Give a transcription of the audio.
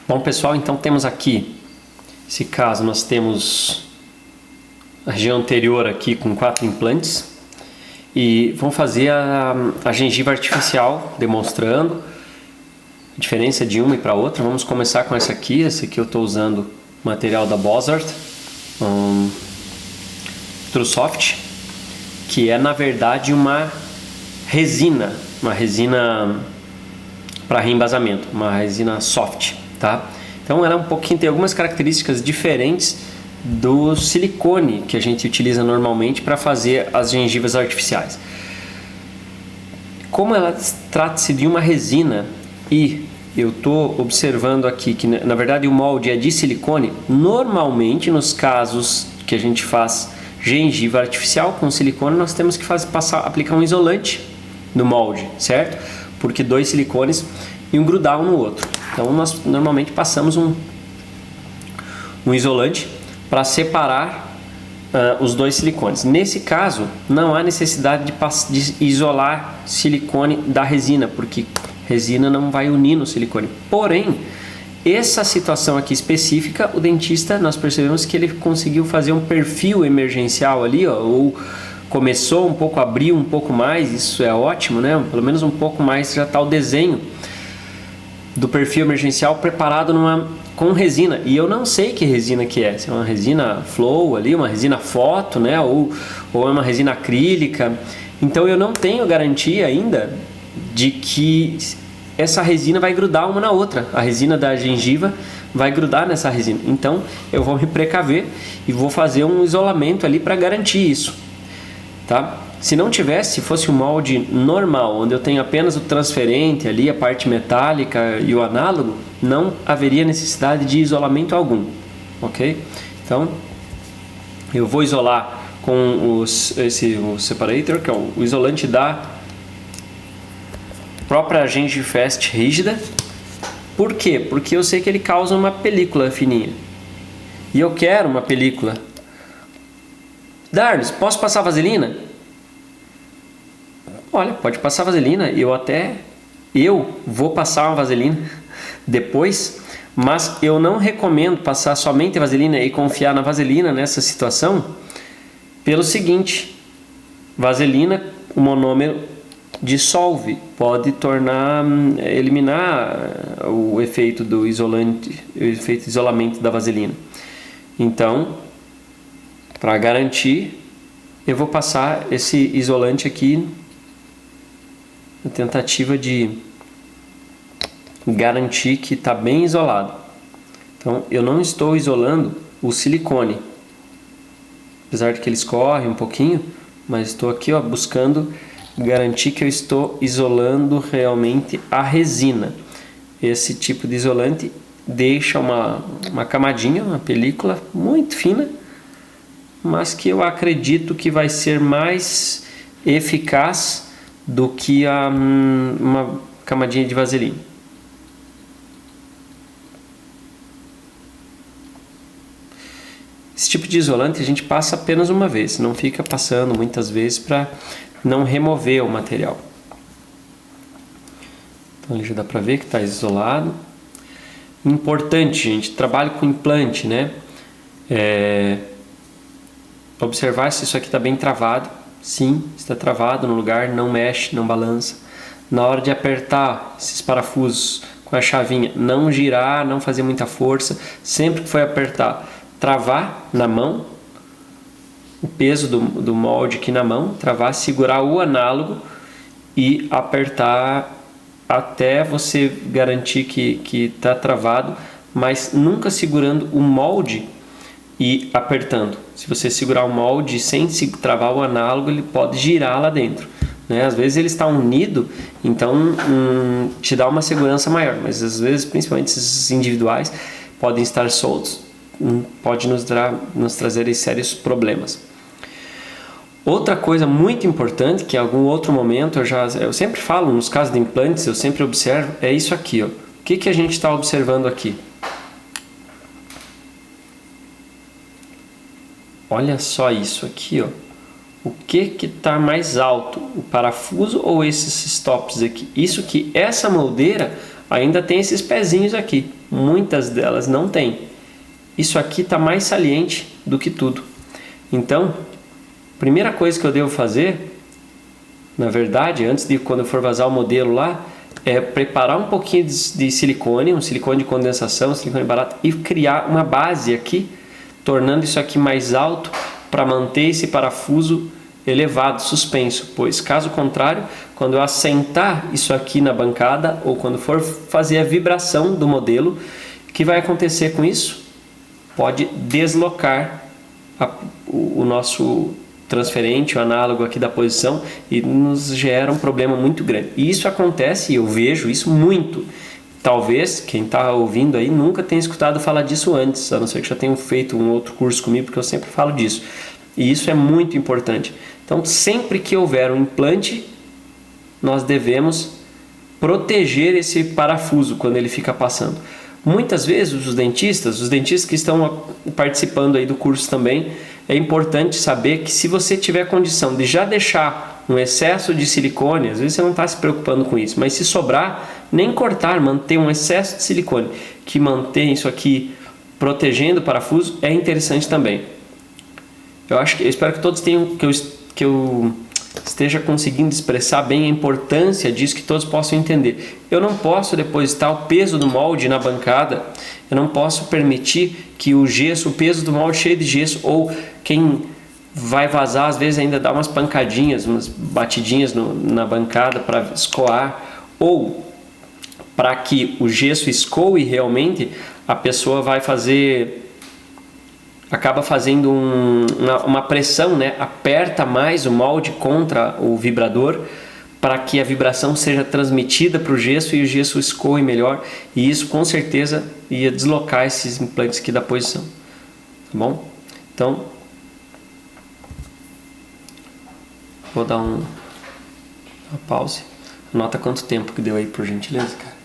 Bom, pessoal, então temos aqui, nesse caso, nós temos a região anterior aqui com 4 implantes e vamos fazer a gengiva artificial, demonstrando a diferença de uma e para outra. Vamos começar com essa aqui eu estou usando material da Bossart, TrueSoft, que é na verdade uma resina para reembasamento, uma resina soft, tá? Então ela tem algumas características diferentes do silicone que a gente utiliza normalmente para fazer as gengivas artificiais. Como ela trata-se de uma resina e eu estou observando aqui que na verdade o molde é de silicone, normalmente nos casos que a gente faz gengiva artificial com silicone, nós temos que aplicar um isolante no molde, certo? Porque 2 silicones iam grudar um no outro. Então nós normalmente passamos um isolante para separar os 2 silicones. Nesse caso, não há necessidade de isolar silicone da resina, porque resina não vai unir no silicone. Porém, essa situação aqui específica, o dentista, nós percebemos que ele conseguiu fazer um perfil emergencial ali, ó, ou começou um pouco, abriu um pouco mais, isso é ótimo, né? Pelo menos um pouco mais já está o desenho do perfil emergencial preparado com resina. E eu não sei que resina que é, se é uma resina flow ali, uma resina foto, né? Ou é uma resina acrílica. Então eu não tenho garantia ainda de que essa resina vai grudar uma na outra. A resina da gengiva vai grudar nessa resina. Então eu vou me precaver e vou fazer um isolamento ali para garantir isso, tá? Se não tivesse, se fosse um molde normal, onde eu tenho apenas o transferente ali, a parte metálica e o análogo, não haveria necessidade de isolamento algum, ok? Então eu vou isolar com o separator, que é o isolante da própria Gengifest rígida. Por quê? Porque eu sei que ele causa uma película fininha e eu quero uma película. Darlis, posso passar vaselina? Olha, pode passar vaselina, eu vou passar uma vaselina depois, mas eu não recomendo passar somente vaselina e confiar na vaselina nessa situação, pelo seguinte: vaselina, o monômero dissolve, pode eliminar o efeito do isolante, o efeito de isolamento da vaselina. Então, para garantir, eu vou passar esse isolante aqui na tentativa de garantir que está bem isolado. Então eu não estou isolando o silicone, apesar de que ele escorre um pouquinho, mas estou aqui, ó, buscando garantir que eu estou isolando realmente a resina. Esse tipo de isolante deixa uma camadinha, uma película muito fina, mas que eu acredito que vai ser mais eficaz do que uma camadinha de vaselina. Esse tipo de isolante a gente passa apenas uma vez, não fica passando muitas vezes para não remover o material. Então ali já dá para ver que está isolado. Importante, gente, trabalho com implante, né? Observar se isso aqui está bem travado. Sim, está travado no lugar, não mexe, não balança. Na hora de apertar esses parafusos com a chavinha, não girar, não fazer muita força. Sempre que for apertar, travar na mão, o peso do molde aqui na mão, travar, segurar o análogo e apertar até você garantir que está travado, mas nunca segurando o molde e apertando. Se você segurar o molde sem travar o análogo, ele pode girar lá dentro, né? Às vezes ele está unido, então te dá uma segurança maior, mas às vezes, principalmente esses individuais, podem estar soltos, pode nos trazer sérios problemas. Outra coisa muito importante, que em algum outro momento eu sempre falo, nos casos de implantes, eu sempre observo, é isso aqui, ó. O que a gente está observando aqui? Olha só isso aqui, ó. O que está mais alto, o parafuso ou esses stops aqui? Isso que essa moldeira ainda tem esses pezinhos aqui. Muitas delas não tem. Isso aqui está mais saliente do que tudo. Então, primeira coisa que eu devo fazer, na verdade, antes de quando eu for vazar o modelo lá, é preparar um pouquinho de silicone, um silicone de condensação, um silicone barato, e criar uma base aqui, tornando isso aqui mais alto para manter esse parafuso elevado, suspenso, pois caso contrário, quando eu assentar isso aqui na bancada ou quando for fazer a vibração do modelo, o que vai acontecer com isso? Pode deslocar o nosso transferente, o análogo aqui da posição, e nos gera um problema muito grande. E isso acontece, e eu vejo isso muito. Talvez quem está ouvindo aí nunca tenha escutado falar disso antes, a não ser que já tenham feito um outro curso comigo, porque eu sempre falo disso. E isso é muito importante. Então, sempre que houver um implante, nós devemos proteger esse parafuso quando ele fica passando. Muitas vezes os dentistas que estão participando aí do curso também, é importante saber que se você tiver condição de já deixar um excesso de silicone, às vezes você não está se preocupando com isso, mas se sobrar, nem cortar, manter um excesso de silicone que mantém isso aqui protegendo o parafuso, é interessante também. Eu espero que todos tenham, que eu esteja conseguindo expressar bem a importância disso, que todos possam entender. Eu não posso depositar o peso do molde na bancada, eu não posso permitir que o peso do molde cheio de gesso, ou quem vai vazar, às vezes ainda dá umas pancadinhas, umas batidinhas na bancada para escoar, ou para que o gesso escoe realmente, a pessoa acaba fazendo uma pressão, né? Aperta mais o molde contra o vibrador para que a vibração seja transmitida para o gesso e o gesso escoe melhor, e isso com certeza ia deslocar esses implantes aqui da posição, tá bom? Então, vou dar uma pause. Anota quanto tempo que deu aí, por gentileza, cara.